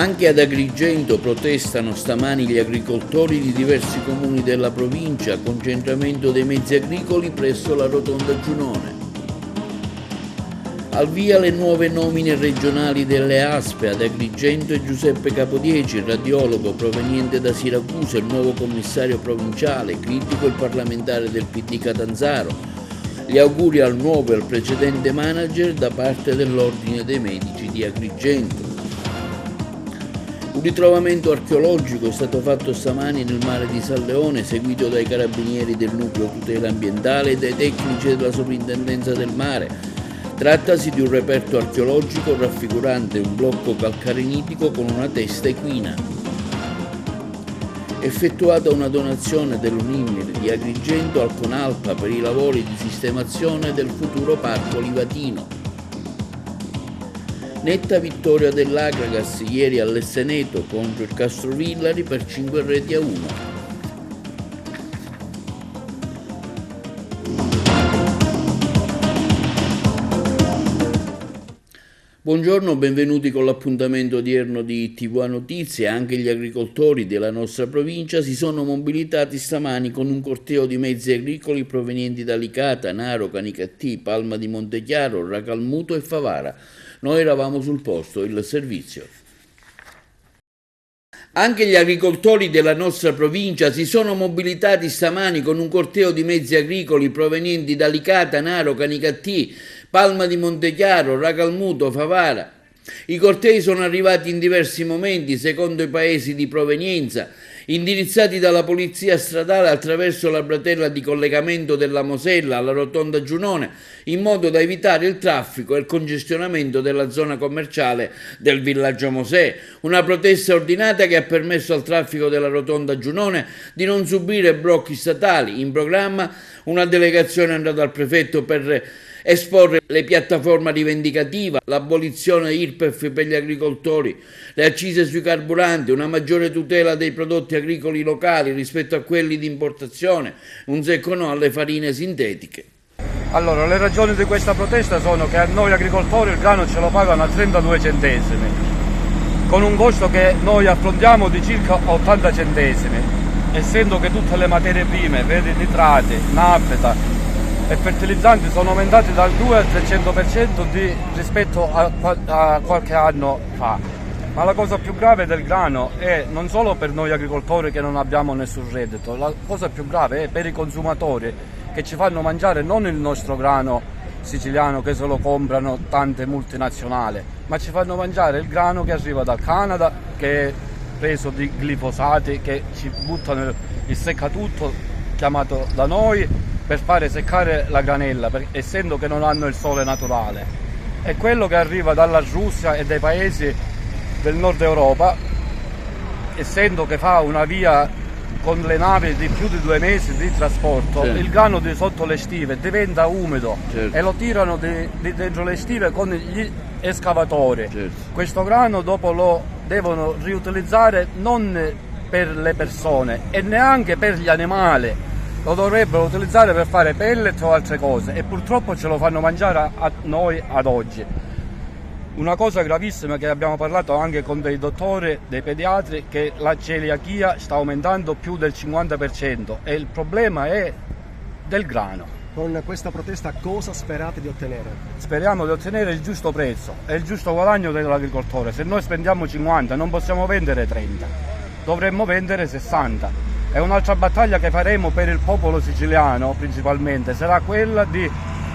Anche ad Agrigento protestano stamani gli agricoltori di diversi comuni della provincia, concentramento dei mezzi agricoli presso la Rotonda Giunone. Al via le nuove nomine regionali delle ASPE. Ad Agrigento e Giuseppe Capodieci, il radiologo proveniente da Siracusa, il nuovo commissario provinciale, critico il parlamentare del PD Catanzaro. Gli auguri al nuovo e al precedente manager da parte dell'Ordine dei Medici di Agrigento. Un ritrovamento archeologico è stato fatto stamani nel mare di San Leone, seguito dai carabinieri del nucleo tutela ambientale e dai tecnici della sovrintendenza del mare. Trattasi di un reperto archeologico raffigurante un blocco calcarenitico con una testa equina. Effettuata una donazione dell'Unimir di Agrigento al Conalpa per i lavori di sistemazione del futuro parco livatino. Netta vittoria dell'Agragas ieri all'Esseneto contro il Castrovillari per 5-1. Buongiorno, benvenuti con l'appuntamento odierno di TV Notizie. Anche gli agricoltori della nostra provincia si sono mobilitati stamani con un corteo di mezzi agricoli provenienti da Licata, Naro, Canicattì, Palma di Montechiaro, Racalmuto e Favara. Noi eravamo sul posto, il servizio. Anche gli agricoltori della nostra provincia si sono mobilitati stamani con un corteo di mezzi agricoli provenienti da Licata, Naro, Canicattì, Palma di Montechiaro, Racalmuto, Favara. I cortei sono arrivati in diversi momenti, secondo i paesi di provenienza, indirizzati dalla polizia stradale attraverso la bretella di collegamento della Mosella alla Rotonda Giunone, in modo da evitare il traffico e il congestionamento della zona commerciale del villaggio Mosè. Una protesta ordinata che ha permesso al traffico della Rotonda Giunone di non subire blocchi statali. In programma una delegazione è andata al prefetto per esporre le piattaforme rivendicative, l'abolizione IRPEF per gli agricoltori, le accise sui carburanti, una maggiore tutela dei prodotti agricoli locali rispetto a quelli di importazione, un secco no alle farine sintetiche. Allora, le ragioni di questa protesta sono che a noi agricoltori il grano ce lo pagano a 32 centesimi, con un costo che noi affrontiamo di circa 80 centesimi, essendo che tutte le materie prime, vedi nitrati, nafta e fertilizzanti sono aumentati dal 2 al 300% rispetto a qualche anno fa. Ma la cosa più grave del grano è non solo per noi agricoltori che non abbiamo nessun reddito, la cosa più grave è per i consumatori che ci fanno mangiare non il nostro grano siciliano che se lo comprano tante multinazionali, ma ci fanno mangiare il grano che arriva dal Canada, che è preso di glifosati, che ci buttano il seccatutto chiamato da noi per fare seccare la granella, essendo che non hanno il sole naturale. È quello che arriva dalla Russia e dai paesi del nord Europa, essendo che fa una via con le navi di più di 2 mesi di trasporto, certo. Il grano di sotto le stive diventa umido, certo. E lo tirano di dentro le stive con gli escavatori, certo. Questo grano dopo lo devono riutilizzare non per le persone e neanche per gli animali, lo dovrebbero utilizzare per fare pellet o altre cose e purtroppo ce lo fanno mangiare a noi ad oggi. Una cosa gravissima che abbiamo parlato anche con dei dottori, dei pediatri, che la celiachia sta aumentando più del 50% e il problema è del grano. Con questa protesta cosa sperate di ottenere? Speriamo di ottenere il giusto prezzo e il giusto guadagno dell'agricoltore. Se noi spendiamo 50 non possiamo vendere 30, dovremmo vendere 60. E un'altra battaglia che faremo per il popolo siciliano principalmente sarà quella di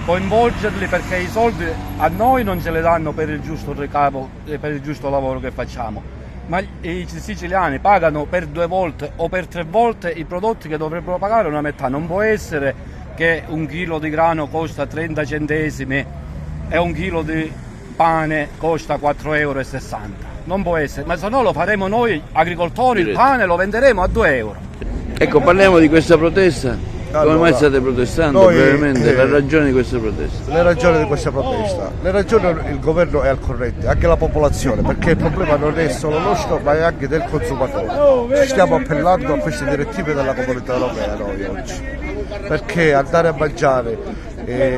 coinvolgerli, perché i soldi a noi non ce li danno per il giusto ricavo e per il giusto lavoro che facciamo, ma i siciliani pagano per 2 volte o per 3 volte i prodotti che dovrebbero pagare una metà. Non può essere che un chilo di grano costa 30 centesimi e un chilo di pane costa 4,60 €. Non può essere, ma se no lo faremo noi agricoltori, il pane lo venderemo a 2 euro. Ecco, parliamo di questa protesta. Come mai state protestando? Brevemente, la ragione di questa protesta. Le ragioni di questa protesta. Le ragioni, il governo è al corrente, anche la popolazione, perché il problema non è solo nostro ma è anche del consumatore. Ci stiamo appellando a queste direttive della Comunità Europea noi oggi, perché andare a mangiare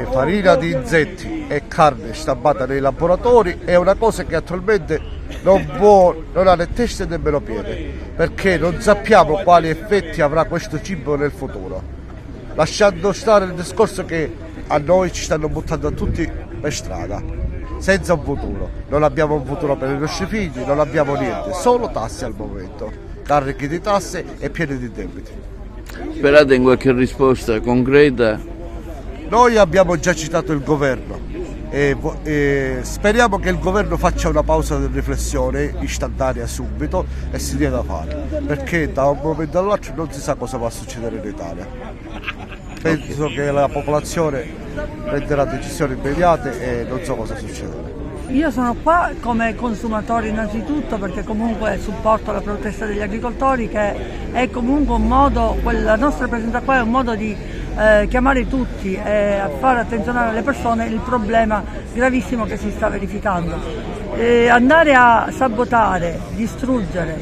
farina di insetti e carne stampata nei laboratori è una cosa che attualmente non ha né testa e nemmeno piede, perché non sappiamo quali effetti avrà questo cibo nel futuro. Lasciando stare il discorso che a noi ci stanno buttando tutti per strada, senza un futuro. Non abbiamo un futuro per i nostri figli, non abbiamo niente, solo tasse al momento, carichi di tasse e pieni di debiti. Sperate in qualche risposta concreta? Noi abbiamo già citato il governo e speriamo che il governo faccia una pausa di riflessione istantanea subito e si dia da fare, perché da un momento all'altro non si sa cosa va a succedere in Italia. Penso che la popolazione prenderà decisioni immediate e non so cosa succederà. Io sono qua come consumatore innanzitutto perché comunque supporto la protesta degli agricoltori, che è comunque un modo, la nostra presenza qua è un modo di chiamare tutti e a fare attenzionare alle persone il problema gravissimo che si sta verificando. Andare a sabotare, distruggere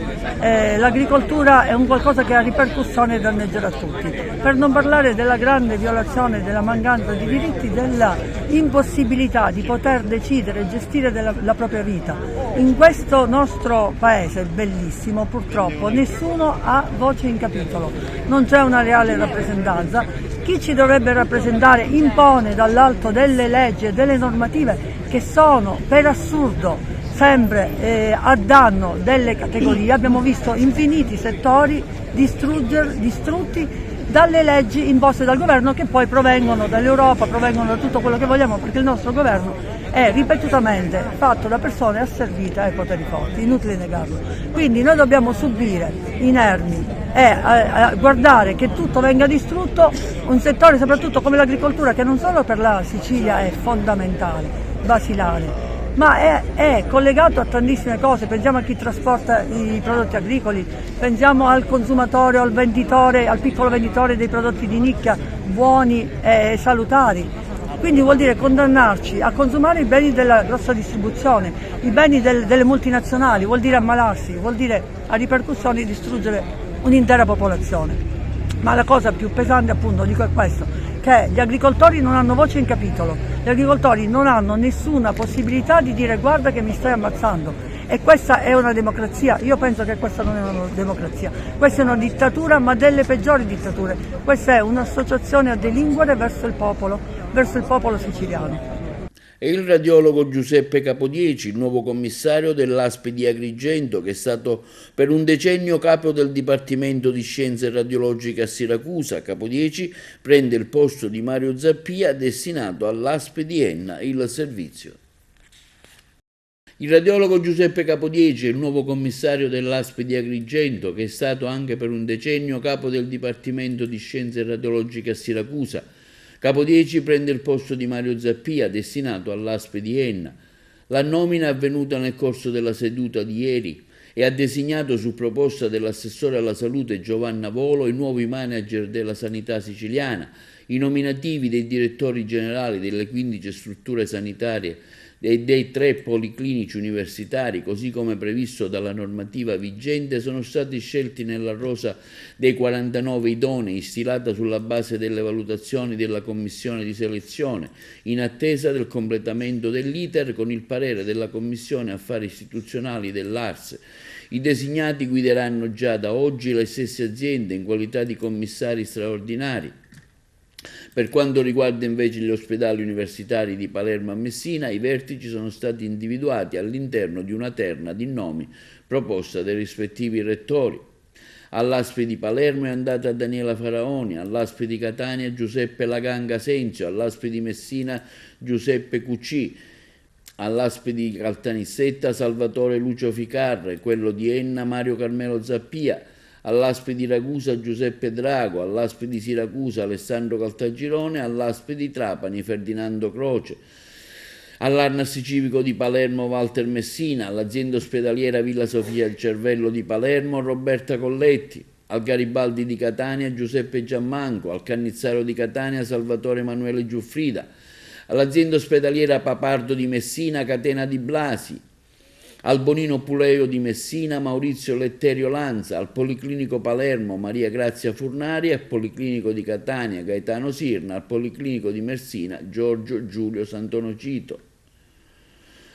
l'agricoltura è un qualcosa che ha ripercussioni e danneggerà tutti, per non parlare della grande violazione, della mancanza di diritti, della impossibilità di poter decidere e gestire la propria vita. In questo nostro paese bellissimo purtroppo nessuno ha voce in capitolo, non c'è una reale rappresentanza. Chi ci dovrebbe rappresentare impone dall'alto delle leggi e delle normative che sono per assurdo sempre a danno delle categorie. Abbiamo visto infiniti settori distrutti dalle leggi imposte dal governo, che poi provengono dall'Europa, provengono da tutto quello che vogliamo, perché il nostro governo è ripetutamente fatto da persone asservite ai poteri forti, inutile negarlo. Quindi noi dobbiamo subire inermi e guardare che tutto venga distrutto, un settore soprattutto come l'agricoltura, che non solo per la Sicilia è fondamentale, basilare, ma è collegato a tantissime cose. Pensiamo a chi trasporta i prodotti agricoli, pensiamo al consumatore o al venditore, al piccolo venditore dei prodotti di nicchia buoni e salutari. Quindi vuol dire condannarci a consumare i beni della grossa distribuzione, i beni delle multinazionali, vuol dire ammalarsi, vuol dire a ripercussioni distruggere un'intera popolazione. Ma la cosa più pesante, appunto, dico è questo, che gli agricoltori non hanno voce in capitolo, gli agricoltori non hanno nessuna possibilità di dire guarda che mi stai ammazzando. E questa è una democrazia? Io penso che questa non è una democrazia, questa è una dittatura, ma delle peggiori dittature. Questa è un'associazione a delinquere verso il popolo siciliano. È il radiologo Giuseppe Capodieci, il nuovo commissario dell'ASP di Agrigento, che è stato per un decennio capo del Dipartimento di Scienze Radiologiche a Siracusa. Capodieci prende il posto di Mario Zappia, destinato all'ASP di Enna, il servizio. Il radiologo Giuseppe Capodieci è il nuovo commissario dell'ASP di Agrigento, che è stato anche per un decennio capo del Dipartimento di Scienze Radiologiche a Siracusa. Capodieci prende il posto di Mario Zappia, destinato all'ASP di Enna. La nomina è avvenuta nel corso della seduta di ieri e ha designato, su proposta dell'assessore alla salute Giovanna Volo, i nuovi manager della sanità siciliana. I nominativi dei direttori generali delle 15 strutture sanitarie e dei 3 policlinici universitari, così come previsto dalla normativa vigente, sono stati scelti nella rosa dei 49 idonei, stilata sulla base delle valutazioni della commissione di selezione, in attesa del completamento dell'iter con il parere della Commissione Affari Istituzionali dell'ARS. I designati guideranno già da oggi le stesse aziende in qualità di commissari straordinari. Per quanto riguarda invece gli ospedali universitari di Palermo e Messina, i vertici sono stati individuati all'interno di una terna di nomi proposta dai rispettivi rettori. All'ASP di Palermo è andata Daniela Faraoni, all'ASP di Catania Giuseppe Laganga Senzio, all'ASP di Messina Giuseppe Cucci, all'ASP di Caltanissetta Salvatore Lucio Ficarre, quello di Enna Mario Carmelo Zappia, all'ASP di Ragusa Giuseppe Drago, all'ASP di Siracusa Alessandro Caltagirone, all'ASP di Trapani Ferdinando Croce, all'Arnas Civico di Palermo Walter Messina, all'azienda ospedaliera Villa Sofia il Cervello di Palermo Roberta Colletti, al Garibaldi di Catania Giuseppe Giammanco, al Cannizzario di Catania Salvatore Emanuele Giuffrida, all'azienda ospedaliera Papardo di Messina Catena di Blasi, al Bonino Puleo di Messina Maurizio Letterio Lanza, al Policlinico Palermo Maria Grazia Furnari, al Policlinico di Catania Gaetano Sirna, al Policlinico di Messina Giorgio Giulio Santonocito.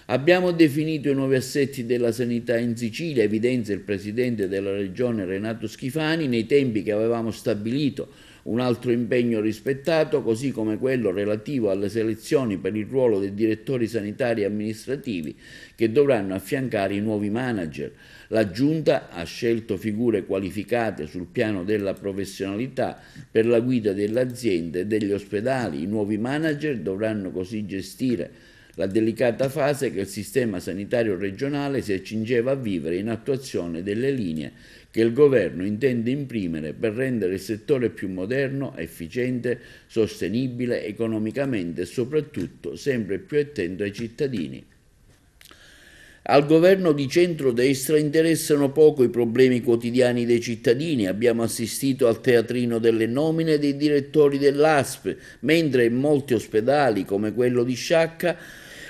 Abbiamo definito i nuovi assetti della sanità in Sicilia, evidenzia il presidente della regione Renato Schifani, nei tempi che avevamo stabilito. Un altro impegno rispettato, così come quello relativo alle selezioni per il ruolo dei direttori sanitari e amministrativi che dovranno affiancare i nuovi manager. La Giunta ha scelto figure qualificate sul piano della professionalità per la guida delle aziende e degli ospedali. I nuovi manager dovranno così gestire la delicata fase che il sistema sanitario regionale si accingeva a vivere in attuazione delle linee che il governo intende imprimere per rendere il settore più moderno, efficiente, sostenibile economicamente e soprattutto sempre più attento ai cittadini. Al governo di centrodestra interessano poco i problemi quotidiani dei cittadini. Abbiamo assistito al teatrino delle nomine dei direttori dell'ASP, mentre in molti ospedali, come quello di Sciacca,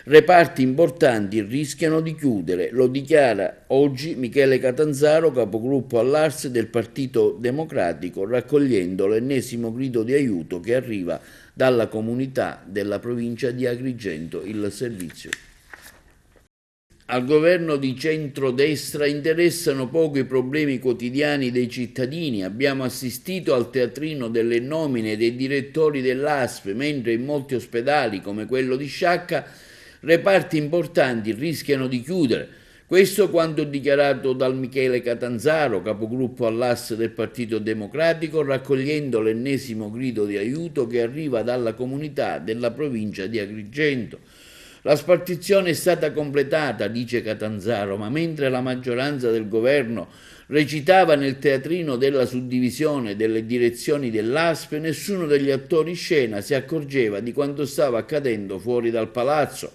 reparti importanti rischiano di chiudere, lo dichiara oggi Michele Catanzaro, capogruppo all'Ars del Partito Democratico, raccogliendo l'ennesimo grido di aiuto che arriva dalla comunità della provincia di Agrigento, il servizio. Al governo di centrodestra interessano poco i problemi quotidiani dei cittadini. Abbiamo assistito al teatrino delle nomine dei direttori dell'ASP, mentre in molti ospedali, come quello di Sciacca, reparti importanti rischiano di chiudere. Questo quanto dichiarato dal Michele Catanzaro, capogruppo all'As del Partito Democratico, raccogliendo l'ennesimo grido di aiuto che arriva dalla comunità della provincia di Agrigento. La spartizione è stata completata, dice Catanzaro, ma mentre la maggioranza del governo recitava nel teatrino della suddivisione delle direzioni dell'ASP, nessuno degli attori in scena si accorgeva di quanto stava accadendo fuori dal palazzo.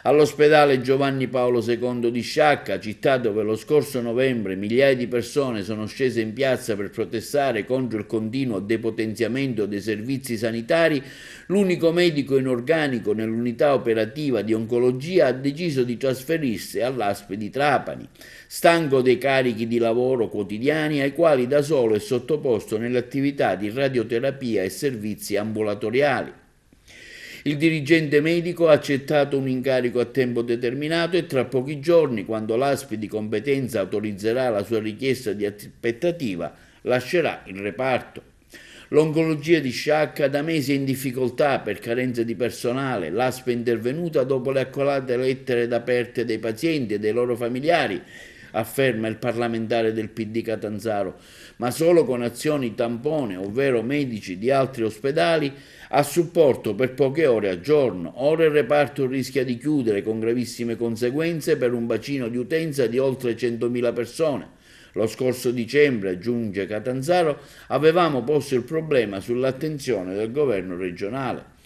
All'ospedale Giovanni Paolo II di Sciacca, città dove lo scorso novembre migliaia di persone sono scese in piazza per protestare contro il continuo depotenziamento dei servizi sanitari, l'unico medico in organico nell'unità operativa di oncologia ha deciso di trasferirsi all'ASP di Trapani, stanco dei carichi di lavoro quotidiani ai quali da solo è sottoposto nelle attività di radioterapia e servizi ambulatoriali. Il dirigente medico ha accettato un incarico a tempo determinato e tra pochi giorni, quando l'ASP di competenza autorizzerà la sua richiesta di aspettativa, lascerà il reparto. L'oncologia di Sciacca da mesi è in difficoltà per carenza di personale. L'ASP è intervenuta dopo le accolate lettere aperte dei pazienti e dei loro familiari, afferma il parlamentare del PD Catanzaro, ma solo con azioni tampone, ovvero medici di altri ospedali a supporto per poche ore al giorno. Ora il reparto rischia di chiudere con gravissime conseguenze per un bacino di utenza di oltre 100.000 persone. Lo scorso dicembre, aggiunge Catanzaro, avevamo posto il problema sull'attenzione del governo regionale.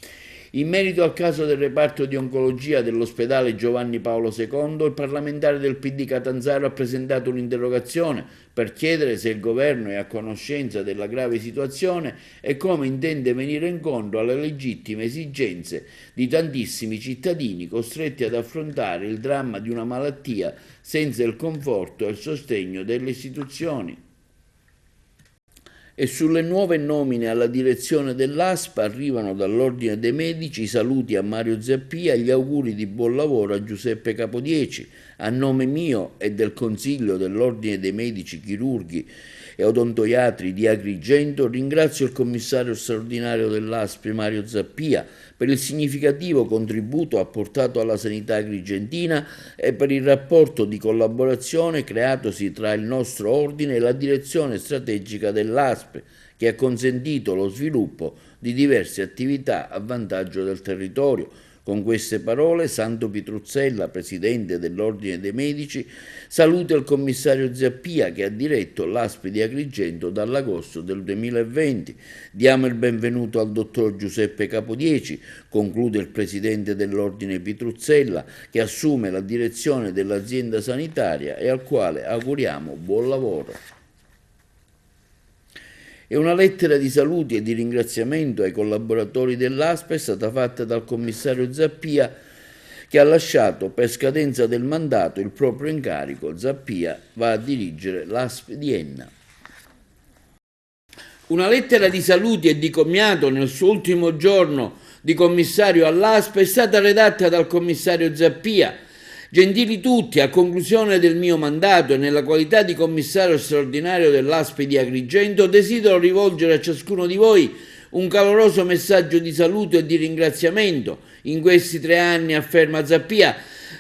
In merito al caso del reparto di oncologia dell'ospedale Giovanni Paolo II, il parlamentare del PD Catanzaro ha presentato un'interrogazione per chiedere se il governo è a conoscenza della grave situazione e come intende venire incontro alle legittime esigenze di tantissimi cittadini costretti ad affrontare il dramma di una malattia senza il conforto e il sostegno delle istituzioni. E sulle nuove nomine alla direzione dell'ASP arrivano dall'Ordine dei Medici i saluti a Mario Zappia e gli auguri di buon lavoro a Giuseppe Capodieci. A nome mio e del Consiglio dell'Ordine dei Medici Chirurghi e Odontoiatri di Agrigento ringrazio il commissario straordinario dell'ASP Mario Zappia per il significativo contributo apportato alla sanità agrigentina e per il rapporto di collaborazione creatosi tra il nostro ordine e la direzione strategica dell'ASP, che ha consentito lo sviluppo di diverse attività a vantaggio del territorio. Con queste parole, Santo Pitruzzella, presidente dell'Ordine dei Medici, saluta il commissario Zappia che ha diretto l'ASP di Agrigento dall'agosto del 2020. Diamo il benvenuto al dottor Giuseppe Capodieci, conclude il presidente dell'Ordine Pitruzzella, che assume la direzione dell'azienda sanitaria e al quale auguriamo buon lavoro. E una lettera di saluti e di ringraziamento ai collaboratori dell'ASP è stata fatta dal commissario Zappia, che ha lasciato per scadenza del mandato il proprio incarico. Zappia va a dirigere l'ASP di Enna. Una lettera di saluti e di commiato nel suo ultimo giorno di commissario all'ASP è stata redatta dal commissario Zappia, Gentili tutti, a conclusione del mio mandato e nella qualità di commissario straordinario dell'ASP di Agrigento, desidero rivolgere a ciascuno di voi un caloroso messaggio di saluto e di ringraziamento. In questi 3 anni, afferma Zappia,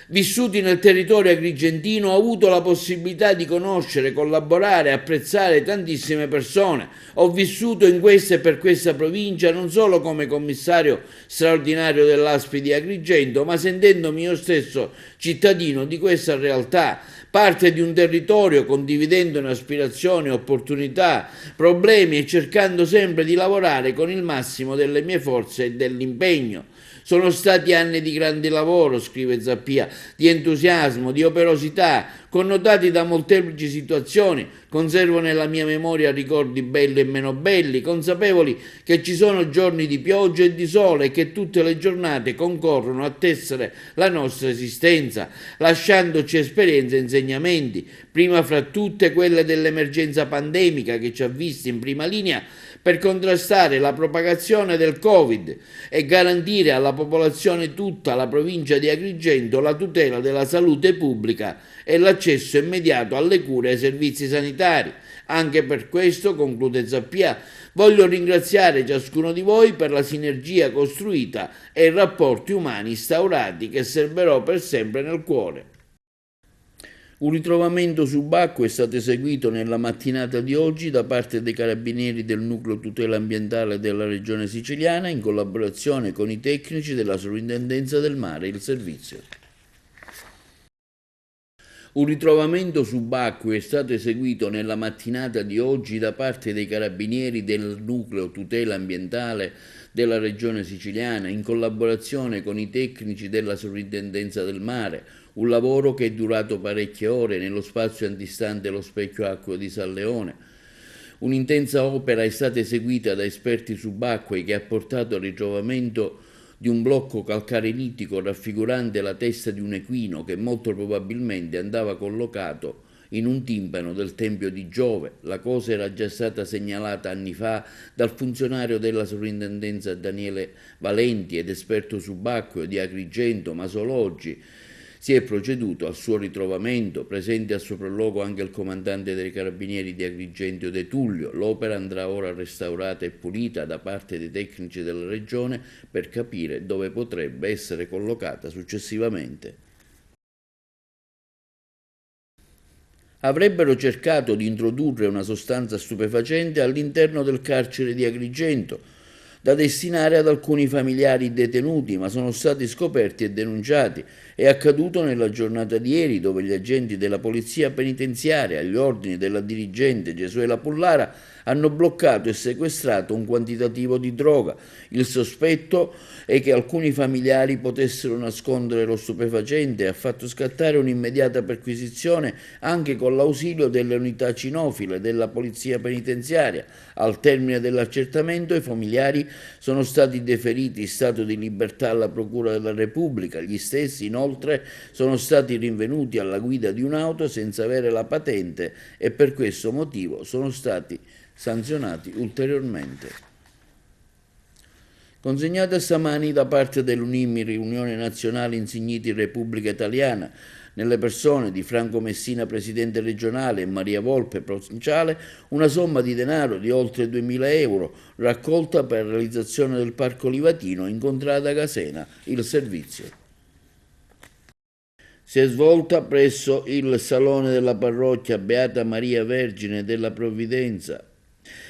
vissuti nel territorio agrigentino, ho avuto la possibilità di conoscere, collaborare e apprezzare tantissime persone. Ho vissuto in questa e per questa provincia non solo come commissario straordinario dell'ASP di Agrigento, ma sentendomi io stesso cittadino di questa realtà, parte di un territorio, condividendone aspirazioni, opportunità, problemi e cercando sempre di lavorare con il massimo delle mie forze e dell'impegno. Sono stati anni di grande lavoro, scrive Zappia, di entusiasmo, di operosità, connotati da molteplici situazioni. Conservo nella mia memoria ricordi belli e meno belli, consapevoli che ci sono giorni di pioggia e di sole e che tutte le giornate concorrono a tessere la nostra esistenza, lasciandoci esperienze e insegnamenti, prima fra tutte quelle dell'emergenza pandemica che ci ha visti in prima linea per contrastare la propagazione del Covid e garantire alla popolazione tutta la provincia di Agrigento la tutela della salute pubblica e l'accesso immediato alle cure e ai servizi sanitari. Anche per questo, conclude Zappia, voglio ringraziare ciascuno di voi per la sinergia costruita e i rapporti umani instaurati che serberò per sempre nel cuore. Un ritrovamento subacqueo è stato eseguito nella mattinata di oggi da parte dei carabinieri del Nucleo Tutela Ambientale della Regione Siciliana in collaborazione con i tecnici della Sovrintendenza del Mare, il servizio. Un ritrovamento subacqueo è stato eseguito nella mattinata di oggi da parte dei carabinieri del Nucleo Tutela Ambientale della Regione Siciliana in collaborazione con i tecnici della Sovrintendenza del Mare, un lavoro che è durato parecchie ore nello spazio antistante lo specchio acqueo di San Leone. Un'intensa opera è stata eseguita da esperti subacquei che ha portato al ritrovamento di un blocco calcarelitico raffigurante la testa di un equino che molto probabilmente andava collocato in un timpano del Tempio di Giove. La cosa era già stata segnalata anni fa dal funzionario della sovrintendenza Daniele Valenti ed esperto subacqueo di Agrigento, ma solo oggi si è proceduto al suo ritrovamento, presente al sopralluogo anche il comandante dei carabinieri di Agrigento De Tullio. L'opera andrà ora restaurata e pulita da parte dei tecnici della regione per capire dove potrebbe essere collocata successivamente. Avrebbero cercato di introdurre una sostanza stupefacente all'interno del carcere di Agrigento, da destinare ad alcuni familiari detenuti, ma sono stati scoperti e denunciati. È accaduto nella giornata di ieri, dove gli agenti della polizia penitenziaria, agli ordini della dirigente Gesuela Pullara, hanno bloccato e sequestrato un quantitativo di droga. Il sospetto è che alcuni familiari potessero nascondere lo stupefacente e ha fatto scattare un'immediata perquisizione anche con l'ausilio delle unità cinofile della polizia penitenziaria. Al termine dell'accertamento i familiari sono stati deferiti in stato di libertà alla Procura della Repubblica. Gli stessi inoltre sono stati rinvenuti alla guida di un'auto senza avere la patente e per questo motivo sono stati sanzionati ulteriormente. Consegnata stamani da parte dell'UNIMIR, Unione Nazionale Insigniti Repubblica Italiana, nelle persone di Franco Messina, presidente regionale, e Maria Volpe, provinciale, una somma di denaro di oltre 2.000 euro raccolta per la realizzazione del Parco Livatino in contrada Casena, il servizio. Si è svolta presso il Salone della Parrocchia Beata Maria Vergine della Provvidenza,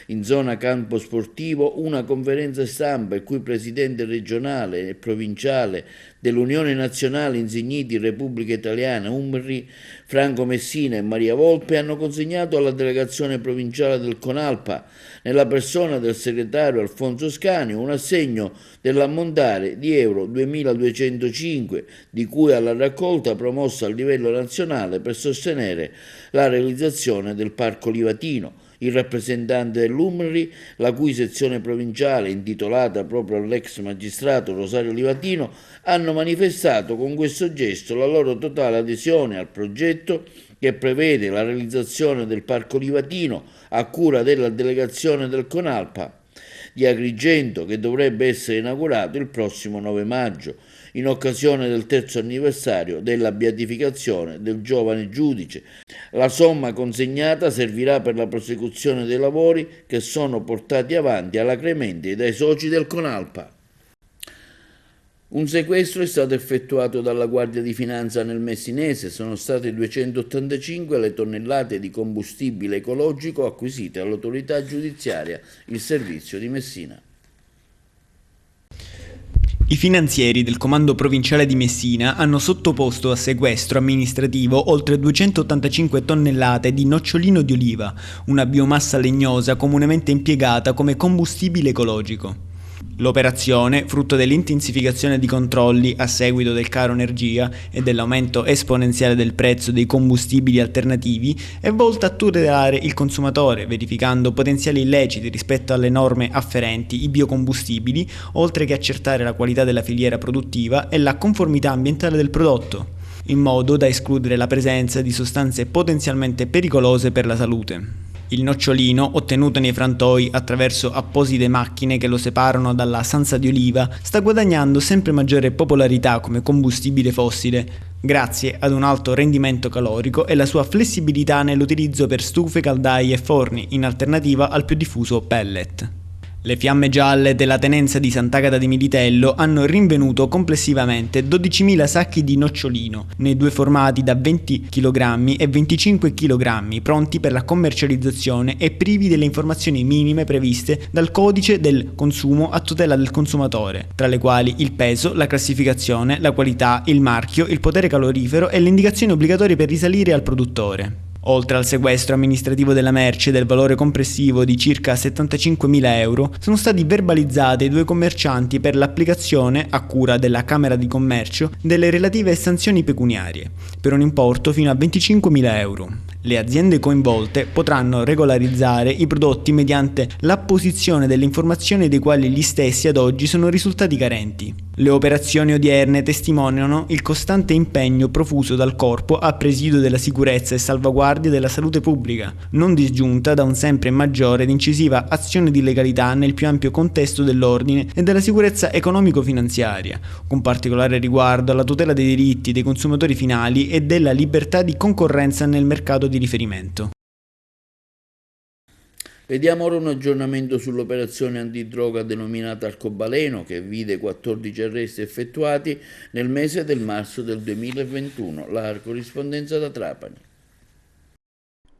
in zona campo sportivo, una conferenza stampa il cui presidente regionale e provinciale dell'Unione Nazionale Insigniti Repubblica Italiana, UNRI, Franco Messina e Maria Volpe, hanno consegnato alla delegazione provinciale del CONALPA, nella persona del segretario Alfonso Scanio, un assegno dell'ammontare di euro 2.205, di cui alla raccolta promossa a livello nazionale per sostenere la realizzazione del Parco Livatino. Il rappresentante dell'UNRI, la cui sezione provinciale intitolata proprio all'ex magistrato Rosario Livatino, hanno manifestato con questo gesto la loro totale adesione al progetto che prevede la realizzazione del Parco Livatino a cura della delegazione del CONALPA di Agrigento, che dovrebbe essere inaugurato il prossimo 9 maggio, in occasione del 3° anniversario della beatificazione del giovane giudice. La somma consegnata servirà per la prosecuzione dei lavori che sono portati avanti alacremente dai soci del Conalpa. Un sequestro è stato effettuato dalla Guardia di Finanza nel Messinese. Sono state 285 le tonnellate di combustibile ecologico acquisite all'autorità giudiziaria, il servizio di Messina. I finanzieri del Comando Provinciale di Messina hanno sottoposto a sequestro amministrativo oltre 285 tonnellate di nocciolino di oliva, una biomassa legnosa comunemente impiegata come combustibile ecologico. L'operazione, frutto dell'intensificazione di controlli a seguito del caro energia e dell'aumento esponenziale del prezzo dei combustibili alternativi, è volta a tutelare il consumatore, verificando potenziali illeciti rispetto alle norme afferenti i biocombustibili, oltre che accertare la qualità della filiera produttiva e la conformità ambientale del prodotto, in modo da escludere la presenza di sostanze potenzialmente pericolose per la salute. Il nocciolino, ottenuto nei frantoi attraverso apposite macchine che lo separano dalla sansa di oliva, sta guadagnando sempre maggiore popolarità come combustibile fossile, grazie ad un alto rendimento calorico e la sua flessibilità nell'utilizzo per stufe, caldai e forni, in alternativa al più diffuso pellet. Le fiamme gialle della tenenza di Sant'Agata di Militello hanno rinvenuto complessivamente 12.000 sacchi di nocciolino, nei due formati da 20 kg e 25 kg, pronti per la commercializzazione e privi delle informazioni minime previste dal codice del consumo a tutela del consumatore, tra le quali il peso, la classificazione, la qualità, il marchio, il potere calorifero e le indicazioni obbligatorie per risalire al produttore. Oltre al sequestro amministrativo della merce del valore complessivo di circa 75.000 euro, sono stati verbalizzati 2 commercianti per l'applicazione, a cura della Camera di Commercio, delle relative sanzioni pecuniarie, per un importo fino a 25.000 euro. Le aziende coinvolte potranno regolarizzare i prodotti mediante l'apposizione delle informazioni dei quali gli stessi ad oggi sono risultati carenti. Le operazioni odierne testimoniano il costante impegno profuso dal Corpo a presidio della sicurezza e salvaguardia della salute pubblica, non disgiunta da un sempre maggiore ed incisiva azione di legalità nel più ampio contesto dell'ordine e della sicurezza economico-finanziaria, con particolare riguardo alla tutela dei diritti dei consumatori finali e della libertà di concorrenza nel mercato di riferimento. Vediamo ora un aggiornamento sull'operazione antidroga denominata Arcobaleno, che vide 14 arresti effettuati nel mese del marzo del 2021. La corrispondenza da Trapani.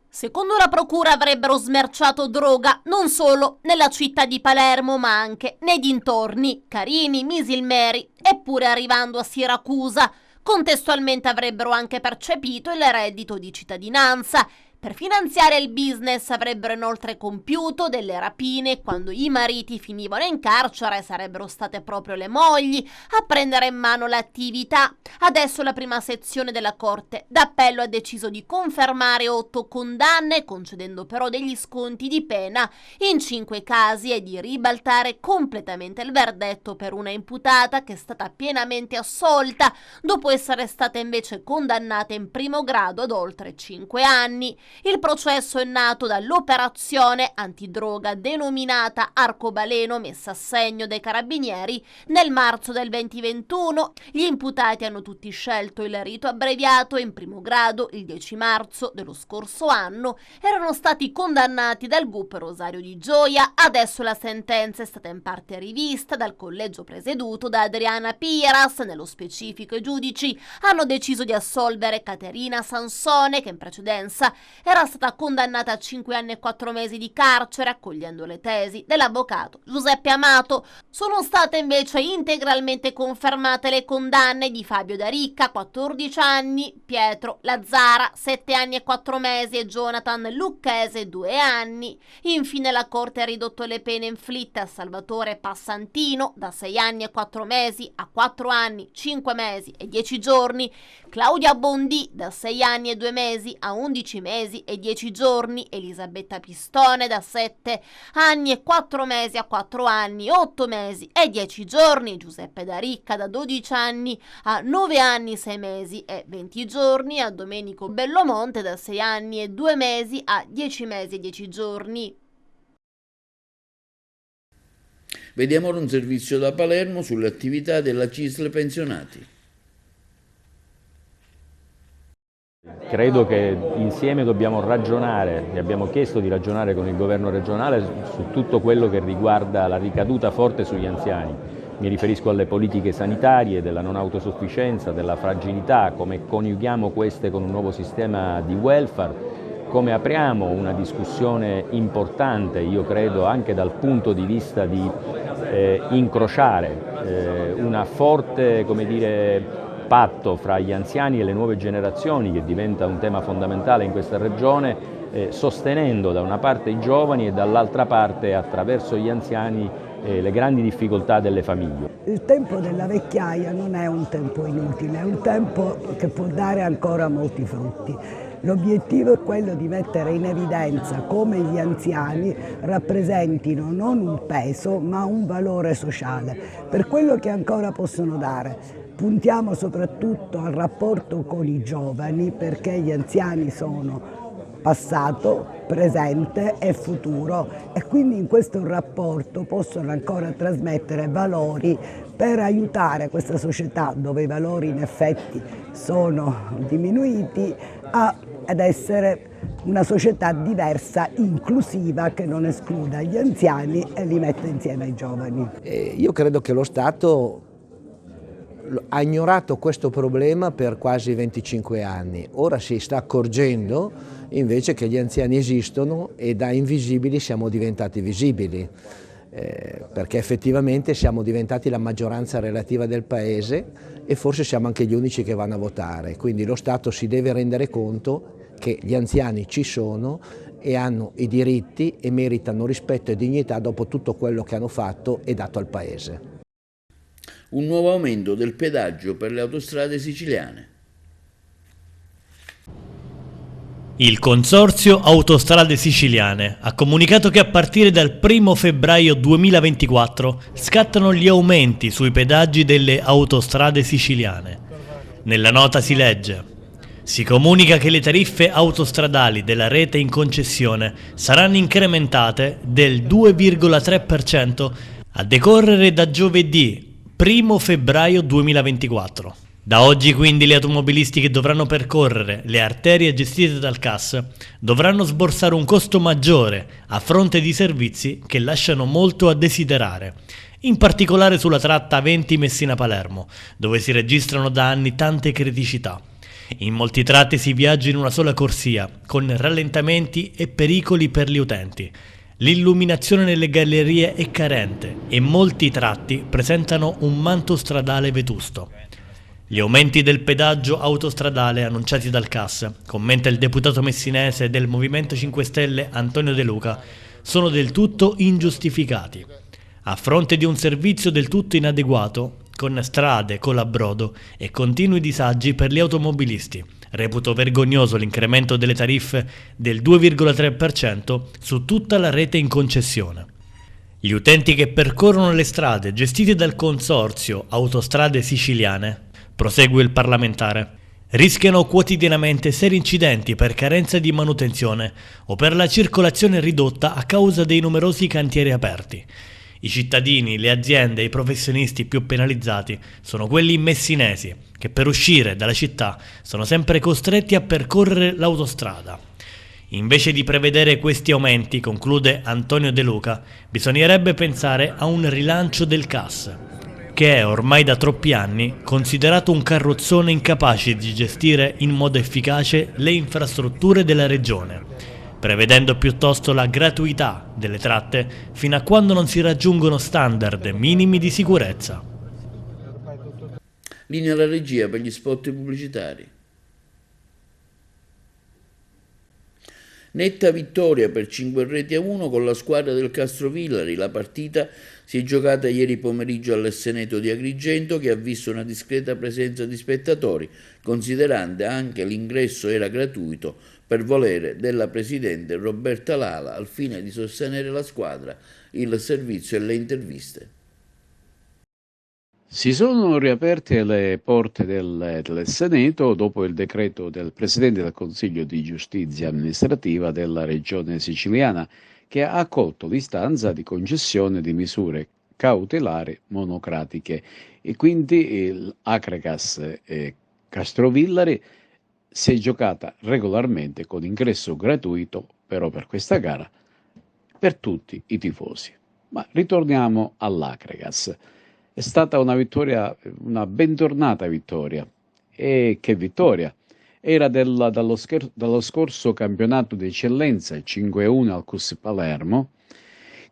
Secondo la procura avrebbero smerciato droga non solo nella città di Palermo ma anche nei dintorni, Carini, Misilmeri, eppure arrivando a Siracusa. Contestualmente avrebbero anche percepito il reddito di cittadinanza. Per finanziare il business avrebbero inoltre compiuto delle rapine. Quando i mariti finivano in carcere sarebbero state proprio le mogli a prendere in mano l'attività. Adesso la prima sezione della Corte d'Appello ha deciso di confermare 8 condanne, concedendo però degli sconti di pena in 5 casi e di ribaltare completamente il verdetto per una imputata che è stata pienamente assolta dopo essere stata invece condannata in primo grado ad oltre 5 anni. Il processo è nato dall'operazione antidroga denominata Arcobaleno, messa a segno dai carabinieri nel marzo del 2021. Gli imputati hanno tutti scelto il rito abbreviato in primo grado il 10 marzo dello scorso anno. Erano stati condannati dal GUP Rosario di Gioia. Adesso la sentenza è stata in parte rivista dal collegio presieduto da Adriana Piras. Nello specifico i giudici hanno deciso di assolvere Caterina Sansone, che in precedenza era stata condannata a 5 anni e 4 mesi di carcere, accogliendo le tesi dell'avvocato Giuseppe Amato. Sono state invece integralmente confermate le condanne di Fabio D'Aricca, 14 anni, Pietro Lazzara, 7 anni e 4 mesi e Jonathan Lucchese, 2 anni. Infine la Corte ha ridotto le pene inflitte a Salvatore Passantino da 6 anni e 4 mesi a 4 anni, 5 mesi e 10 giorni, Claudia Bondi da 6 anni e 2 mesi a 11 mesi e 10 giorni, Elisabetta Pistone da 7 anni e 4 mesi a 4 anni, 8 mesi e 10 giorni, Giuseppe D'Aricca da 12 anni a 9 anni, 6 mesi e 20 giorni, a Domenico Bellomonte da 6 anni e 2 mesi a 10 mesi e 10 giorni. Vediamo ora un servizio da Palermo sulle attività della CISL Pensionati. Credo che insieme dobbiamo ragionare, e abbiamo chiesto di ragionare con il governo regionale su tutto quello che riguarda la ricaduta forte sugli anziani. Mi riferisco alle politiche sanitarie, della non autosufficienza, della fragilità, come coniughiamo queste con un nuovo sistema di welfare, come apriamo una discussione importante, io credo anche dal punto di vista di incrociare una forte, come dire, patto fra gli anziani e le nuove generazioni, che diventa un tema fondamentale in questa regione, sostenendo da una parte i giovani e dall'altra parte, attraverso gli anziani, le grandi difficoltà delle famiglie. Il tempo della vecchiaia non è un tempo inutile, è un tempo che può dare ancora molti frutti. L'obiettivo è quello di mettere in evidenza come gli anziani rappresentino non un peso ma un valore sociale per quello che ancora possono dare. Puntiamo soprattutto al rapporto con i giovani, perché gli anziani sono passato, presente e futuro, e quindi in questo rapporto possono ancora trasmettere valori per aiutare questa società, dove i valori in effetti sono diminuiti, ad essere una società diversa, inclusiva, che non escluda gli anziani e li mette insieme ai giovani. Io credo che lo Stato ha ignorato questo problema per quasi 25 anni, ora si sta accorgendo invece che gli anziani esistono e da invisibili siamo diventati visibili, perché effettivamente siamo diventati la maggioranza relativa del Paese e forse siamo anche gli unici che vanno a votare, quindi lo Stato si deve rendere conto che gli anziani ci sono e hanno i diritti e meritano rispetto e dignità dopo tutto quello che hanno fatto e dato al Paese. Un nuovo aumento del pedaggio per le autostrade siciliane. Il Consorzio Autostrade Siciliane ha comunicato che a partire dal 1 febbraio 2024 scattano gli aumenti sui pedaggi delle autostrade siciliane. Nella nota si legge: si comunica che le tariffe autostradali della rete in concessione saranno incrementate del 2,3% a decorrere da giovedì 1 febbraio 2024. Da oggi quindi gli automobilisti che dovranno percorrere le arterie gestite dal CAS dovranno sborsare un costo maggiore a fronte di servizi che lasciano molto a desiderare, in particolare sulla tratta Aventi Messina-Palermo, dove si registrano da anni tante criticità. In molti tratti si viaggia in una sola corsia, con rallentamenti e pericoli per gli utenti. L'illuminazione nelle gallerie è carente e molti tratti presentano un manto stradale vetusto. Gli aumenti del pedaggio autostradale annunciati dal CAS, commenta il deputato messinese del Movimento 5 Stelle Antonio De Luca, sono del tutto ingiustificati. A fronte di un servizio del tutto inadeguato, con strade colabrodo e continui disagi per gli automobilisti, reputo vergognoso l'incremento delle tariffe del 2,3% su tutta la rete in concessione. Gli utenti che percorrono le strade gestite dal Consorzio Autostrade Siciliane, prosegue il parlamentare, rischiano quotidianamente seri incidenti per carenza di manutenzione o per la circolazione ridotta a causa dei numerosi cantieri aperti. I cittadini, le aziende e i professionisti più penalizzati sono quelli messinesi, che per uscire dalla città sono sempre costretti a percorrere l'autostrada. Invece di prevedere questi aumenti, conclude Antonio De Luca, bisognerebbe pensare a un rilancio del CAS, che è ormai da troppi anni considerato un carrozzone incapace di gestire in modo efficace le infrastrutture della regione, prevedendo piuttosto la gratuità delle tratte fino a quando non si raggiungono standard minimi di sicurezza. Linea alla regia per gli spot pubblicitari. Netta vittoria per 5-1 con la squadra del Castrovillari. La partita si è giocata ieri pomeriggio all'Esseneto di Agrigento, che ha visto una discreta presenza di spettatori, considerando anche l'ingresso era gratuito per volere della presidente Roberta Lala al fine di sostenere la squadra, il servizio e le interviste. Si sono riaperte le porte dell'Esseneto dopo il decreto del Presidente del Consiglio di Giustizia Amministrativa della Regione Siciliana, che ha accolto l'istanza di concessione di misure cautelari monocratiche e quindi l'Acregas Castrovillari si è giocata regolarmente con ingresso gratuito però per questa gara per tutti i tifosi. Ma ritorniamo all'Acregas. È stata una vittoria, una bentornata vittoria. E che vittoria! Era dallo scorso campionato di eccellenza 5-1 al CUS Palermo,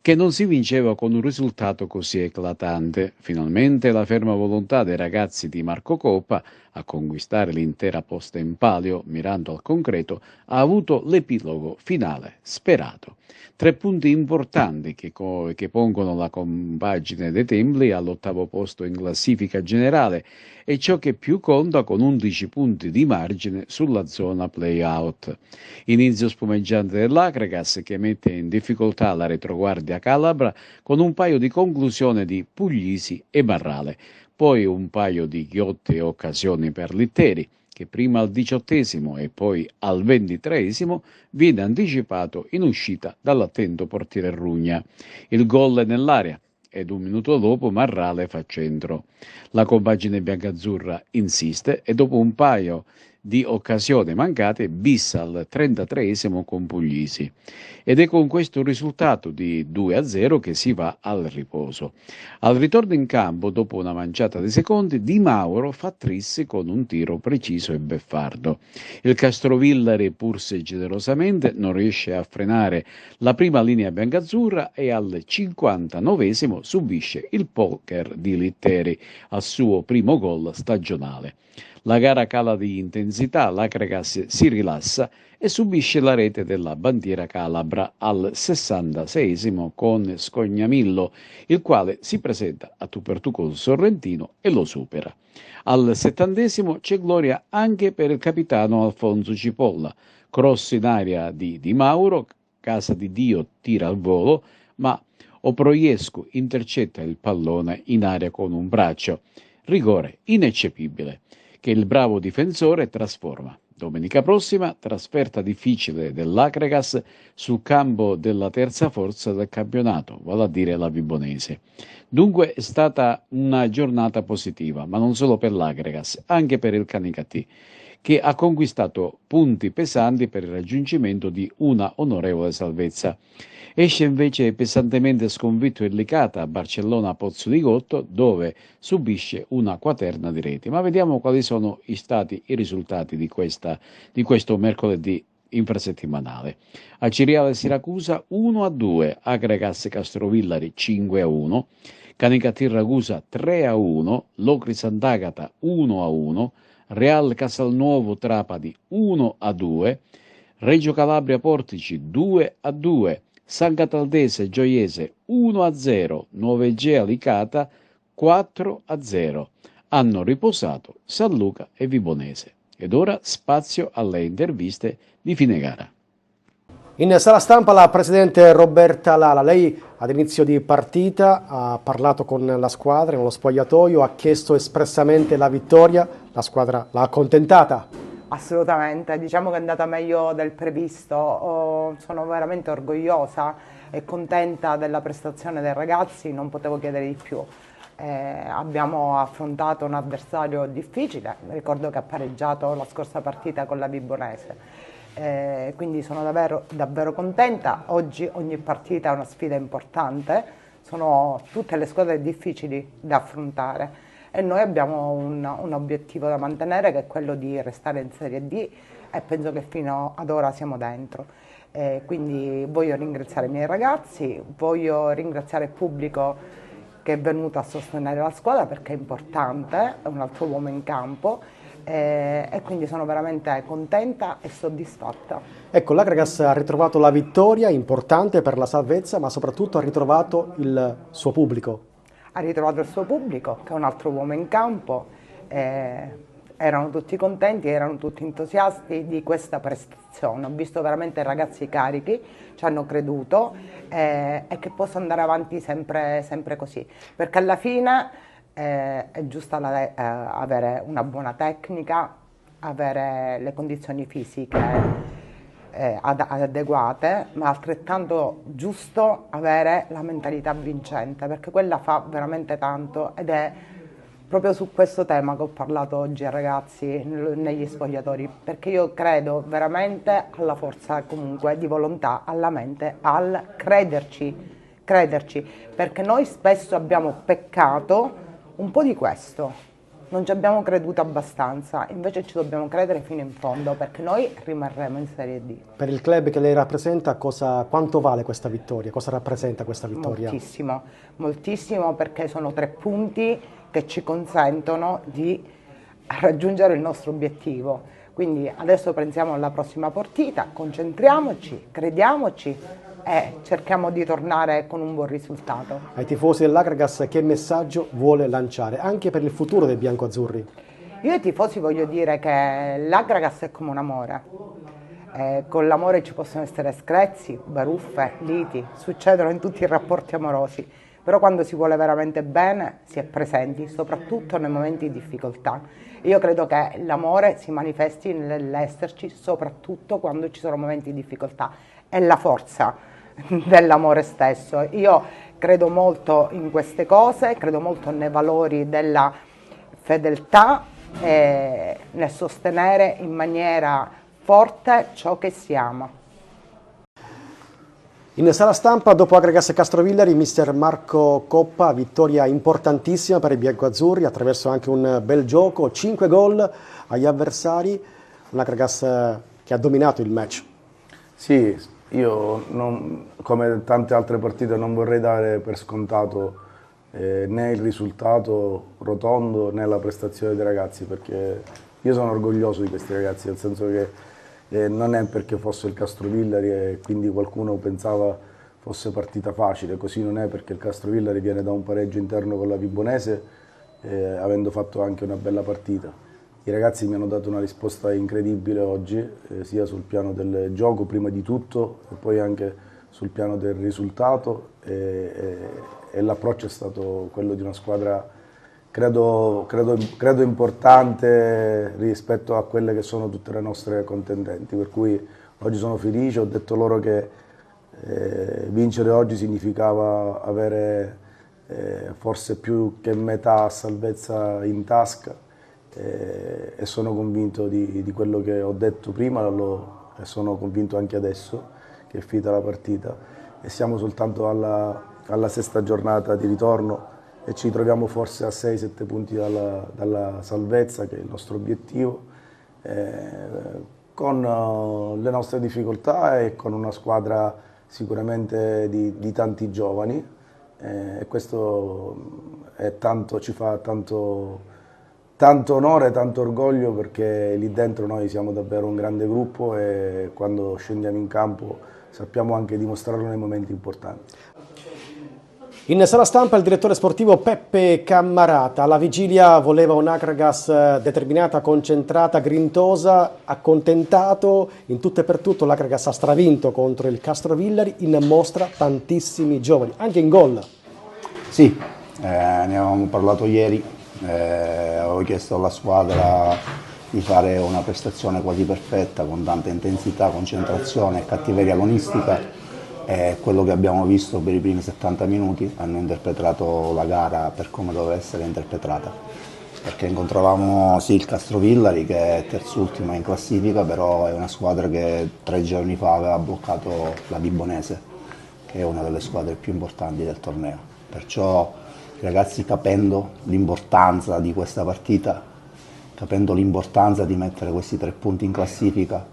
che non si vinceva con un risultato così eclatante. Finalmente la ferma volontà dei ragazzi di Marco Coppa a conquistare l'intera posta in palio, mirando al concreto, ha avuto l'epilogo finale sperato. 3 punti importanti che pongono la compagine dei Templi all'8° posto in classifica generale e ciò che più conta con 11 punti di margine sulla zona play-out. Inizio spumeggiante dell'Acregas che mette in difficoltà la retroguardia calabra con un paio di conclusioni di Puglisi e Marrale, poi un paio di ghiotte occasioni per Litteri, che prima al 18° e poi al 23° viene anticipato in uscita dall'attento portiere Rugna. Il gol è nell'area ed un minuto dopo Marrale fa centro. La compagine biancazzurra insiste e dopo un paio di occasioni mancate bissa al 33° con Puglisi. Ed è con questo risultato di 2-0 che si va al riposo. Al ritorno in campo, dopo una manciata di secondi, Di Mauro fa tris con un tiro preciso e beffardo. Il Castrovillari, pur se generosamente, non riesce a frenare la prima linea biancazzurra e al 59° subisce il poker di Litteri al suo primo gol stagionale. La gara cala di intensità, l'Acregas si rilassa e subisce la rete della bandiera calabra al 66° con Scognamillo, il quale si presenta a tu per tu col Sorrentino e lo supera. Al 70° c'è gloria anche per il capitano Alfonso Cipolla, cross in aria di Di Mauro, Casa di Dio tira al volo, ma Oproiescu intercetta il pallone in aria con un braccio. Rigore ineccepibile che il bravo difensore trasforma. Domenica prossima, trasferta difficile dell'Acregas sul campo della terza forza del campionato, vale a dire la Vibonese. Dunque è stata una giornata positiva, ma non solo per l'Acregas, anche per il Canicattì, che ha conquistato punti pesanti per il raggiungimento di una onorevole salvezza. Esce invece pesantemente sconfitto e Licata a Barcellona Pozzo di Gotto, dove subisce una quaterna di reti. Ma vediamo quali sono stati i risultati di questo mercoledì infrasettimanale. A Ciriale Siracusa 1-2, Acregas Castrovillari 5-1, Canicattì Ragusa 3-1, Locri Sant'Agata 1-1, Real Casalnuovo Trapani 1-2, Reggio Calabria Portici 2-2, San Cataldese Gioiese 1-0, Nuova Egea Licata 4-0. Hanno riposato San Luca e Vibonese. Ed ora spazio alle interviste di fine gara. In sala stampa la presidente Roberta Lala, lei ad inizio di partita ha parlato con la squadra nello spogliatoio, ha chiesto espressamente la vittoria, la squadra l'ha accontentata? Assolutamente, diciamo che è andata meglio del previsto, sono veramente orgogliosa e contenta della prestazione dei ragazzi, non potevo chiedere di più. Abbiamo affrontato un avversario difficile, ricordo che ha pareggiato la scorsa partita con la Vibonese, quindi sono davvero contenta. Oggi ogni partita è una sfida importante, sono tutte le squadre difficili da affrontare. E noi abbiamo un obiettivo da mantenere che è quello di restare in Serie D e penso che fino ad ora siamo dentro. Quindi voglio ringraziare i miei ragazzi, voglio ringraziare il pubblico che è venuto a sostenere la squadra perché è importante, è un altro uomo in campo e quindi sono veramente contenta e soddisfatta. Ecco, l'Acregas ha ritrovato la vittoria importante per la salvezza, ma soprattutto ha ritrovato il suo pubblico. Ha ritrovato il suo pubblico, che è un altro uomo in campo, erano tutti contenti, erano tutti entusiasti di questa prestazione. Ho visto veramente ragazzi carichi, ci hanno creduto e che posso andare avanti sempre così, perché alla fine è giusto avere una buona tecnica, avere le condizioni fisiche adeguate, ma altrettanto giusto avere la mentalità vincente, perché quella fa veramente tanto, ed è proprio su questo tema che ho parlato oggi ai ragazzi negli spogliatori, perché io credo veramente alla forza comunque di volontà, alla mente, al crederci, perché noi spesso abbiamo peccato un po' di questo. Non ci abbiamo creduto abbastanza, invece ci dobbiamo credere fino in fondo, perché noi rimarremo in Serie D. Per il club che lei rappresenta, quanto vale questa vittoria? Cosa rappresenta questa vittoria? Moltissimo, moltissimo, perché sono 3 punti che ci consentono di raggiungere il nostro obiettivo. Quindi adesso pensiamo alla prossima partita, concentriamoci, crediamoci e cerchiamo di tornare con un buon risultato. Ai tifosi dell'Akragas che messaggio vuole lanciare anche per il futuro dei biancoazzurri? Io ai tifosi voglio dire che l'Akragas è come un amore. Con l'amore ci possono essere screzi, baruffe, liti, succedono in tutti i rapporti amorosi, però quando si vuole veramente bene si è presenti, soprattutto nei momenti di difficoltà. Io credo che l'amore si manifesti nell'esserci, soprattutto quando ci sono momenti di difficoltà. È la forza dell'amore stesso. Io credo molto in queste cose, credo molto nei valori della fedeltà e nel sostenere in maniera forte ciò che siamo. In sala stampa, dopo Akragas Castrovillari, mister Marco Coppa, vittoria importantissima per i biancoazzurri attraverso anche un bel gioco, 5 gol agli avversari, un Akragas che ha dominato il match. Sì, io come tante altre partite non vorrei dare per scontato né il risultato rotondo né la prestazione dei ragazzi, perché io sono orgoglioso di questi ragazzi, nel senso che non è perché fosse il Castrovillari e quindi qualcuno pensava fosse partita facile, così non è, perché il Castrovillari viene da un pareggio interno con la Vibonese, avendo fatto anche una bella partita. I ragazzi mi hanno dato una risposta incredibile oggi, sia sul piano del gioco prima di tutto e poi anche sul piano del risultato, e l'approccio è stato quello di una squadra credo importante rispetto a quelle che sono tutte le nostre contendenti, per cui oggi sono felice. Ho detto loro che vincere oggi significava avere forse più che metà salvezza in tasca, e sono convinto di quello che ho detto prima e sono convinto anche adesso che è finita la partita e siamo soltanto alla sesta giornata di ritorno e ci troviamo forse a 6-7 punti dalla salvezza, che è il nostro obiettivo, con le nostre difficoltà e con una squadra sicuramente di tanti giovani, e questo ci fa tanto onore, tanto orgoglio, perché lì dentro noi siamo davvero un grande gruppo e quando scendiamo in campo sappiamo anche dimostrarlo nei momenti importanti. In sala stampa il direttore sportivo Peppe Cammarata, alla vigilia voleva un Akragas determinata, concentrata, grintosa, accontentato, in tutto e per tutto l'Akragas ha stravinto contro il Castrovillari, in mostra tantissimi giovani, anche in gol. Sì, ne avevamo parlato ieri, avevo chiesto alla squadra di fare una prestazione quasi perfetta, con tanta intensità, concentrazione e cattiveria agonistica. Quello che abbiamo visto per i primi 70 minuti, hanno interpretato la gara per come doveva essere interpretata, perché incontravamo sì il Castrovillari, che è terzultima in classifica, però è una squadra che 3 giorni fa aveva bloccato la Vibonese, che è una delle squadre più importanti del torneo. Perciò i ragazzi, capendo l'importanza di questa partita, capendo l'importanza di mettere questi 3 punti in classifica,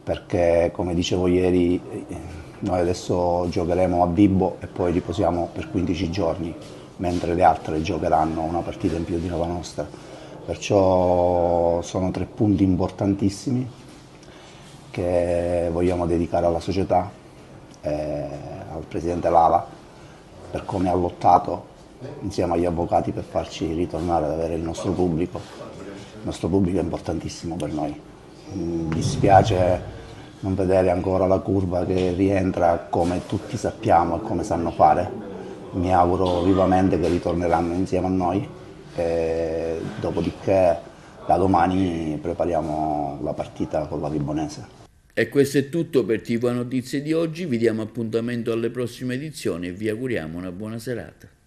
perché come dicevo ieri noi adesso giocheremo a Vibo e poi riposiamo per 15 giorni, mentre le altre giocheranno una partita in più di Nova Nostra. Perciò sono 3 punti importantissimi che vogliamo dedicare alla società, al presidente Lala, per come ha lottato insieme agli avvocati per farci ritornare ad avere il nostro pubblico. Il nostro pubblico è importantissimo per noi. Mi dispiace non vedere ancora la curva che rientra come tutti sappiamo e come sanno fare. Mi auguro vivamente che ritorneranno insieme a noi, e dopodiché da domani prepariamo la partita con la Vibonese. E questo è tutto per TV Notizie di oggi, vi diamo appuntamento alle prossime edizioni e vi auguriamo una buona serata.